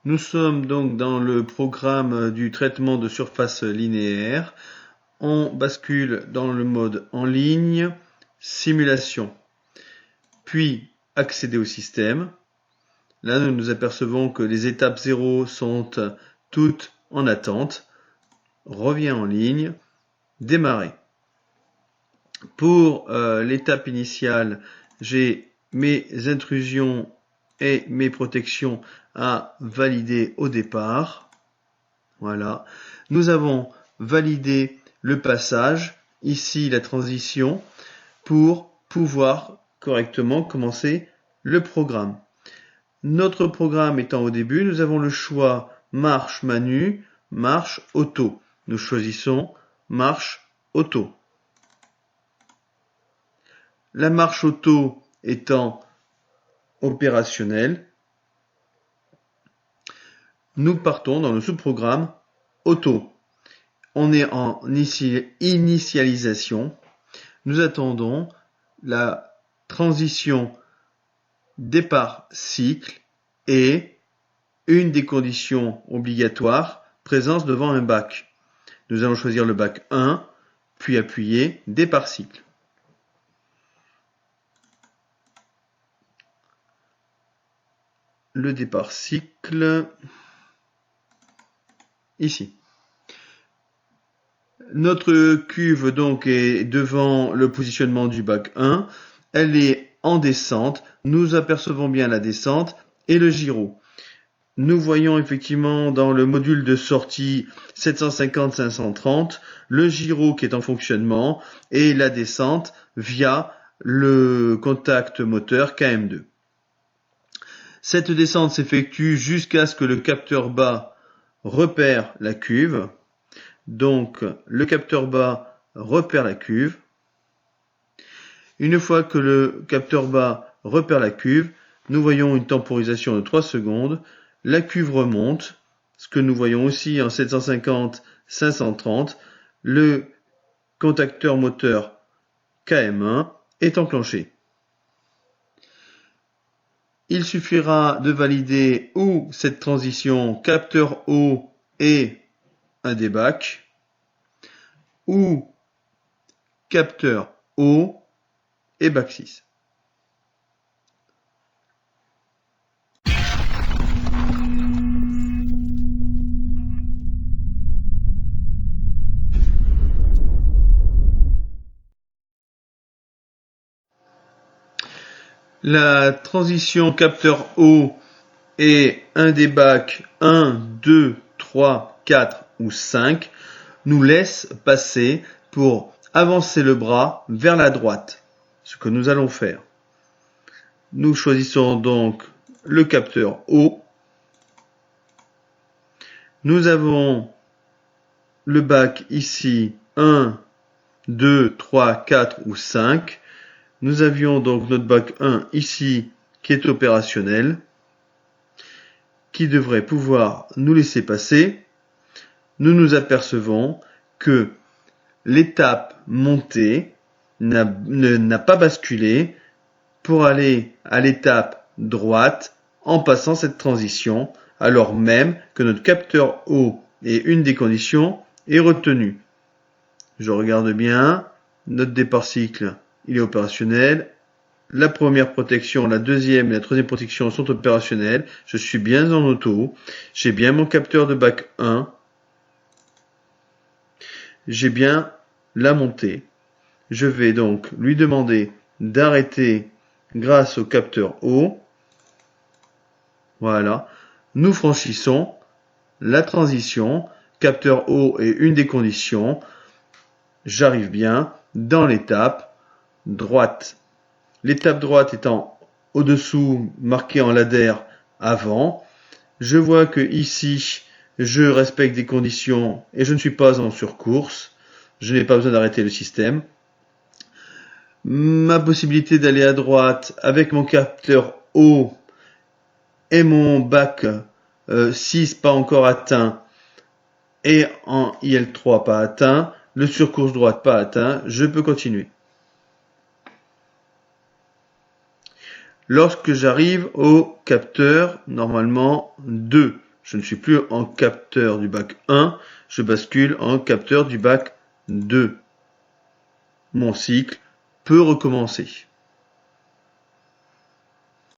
Nous sommes donc dans le programme du traitement de surface linéaire. On bascule dans le mode en ligne, simulation, puis accéder au système. Là, nous nous apercevons que les étapes 0 sont toutes en attente. Reviens en ligne, démarrer. Pour l'étape initiale, j'ai mes intrusions et mes protections à valider au départ. Voilà. Nous avons validé le passage, ici la transition, pour pouvoir correctement commencer le programme. Notre programme étant au début, nous avons le choix marche manu, marche auto. Nous choisissons marche auto. La marche auto étant opérationnelle, nous partons dans le sous-programme auto. On est en initialisation. Nous attendons la transition départ cycle et une des conditions obligatoires, présence devant un bac. Nous allons choisir le bac 1, puis appuyer départ cycle. Le départ cycle, ici. Notre cuve donc est devant le positionnement du bac 1. Elle est en descente. Nous apercevons bien la descente et le gyro. Nous voyons effectivement dans le module de sortie 750-530 le gyro qui est en fonctionnement et la descente via le contact moteur KM2. Cette descente s'effectue jusqu'à ce que le capteur bas repère la cuve. Donc, le capteur bas repère la cuve. Une fois que le capteur bas repère la cuve, nous voyons une temporisation de 3 secondes. La cuve remonte, ce que nous voyons aussi en 750-530. Le contacteur moteur KM1 est enclenché. Il suffira de valider ou cette transition capteur haut et un des bacs, ou capteur haut et bac 6. La transition capteur haut et un des bacs 1, 2, 3, 4 ou 5 nous laisse passer pour avancer le bras vers la droite, ce que nous allons faire. Nous choisissons donc le capteur haut. Nous avons le bac ici 1, 2, 3, 4 ou 5. Nous avions donc notre bac 1 ici qui est opérationnel, qui devrait pouvoir nous laisser passer. Nous nous apercevons que l'étape montée n'a pas basculé pour aller à l'étape droite en passant cette transition, alors même que notre capteur haut et une des conditions est retenue. Je regarde bien, notre départ cycle, il est opérationnel. La première protection, la deuxième et la troisième protection sont opérationnelles. Je suis bien en auto. J'ai bien mon capteur de bac 1. J'ai bien la montée. Je vais donc lui demander d'arrêter grâce au capteur haut. Voilà. Nous franchissons la transition. Capteur haut est une des conditions. J'arrive bien dans l'étape droite. L'étape droite étant au-dessous, marquée en ladder avant. Je vois que ici, je respecte des conditions et je ne suis pas en surcourse. Je n'ai pas besoin d'arrêter le système. Ma possibilité d'aller à droite avec mon capteur haut et mon bac 6 pas encore atteint et en IL3 pas atteint, le surcourse droite pas atteint, je peux continuer. Lorsque j'arrive au capteur, normalement 2, je ne suis plus en capteur du bac 1, je bascule en capteur du bac 2. Mon cycle peut recommencer.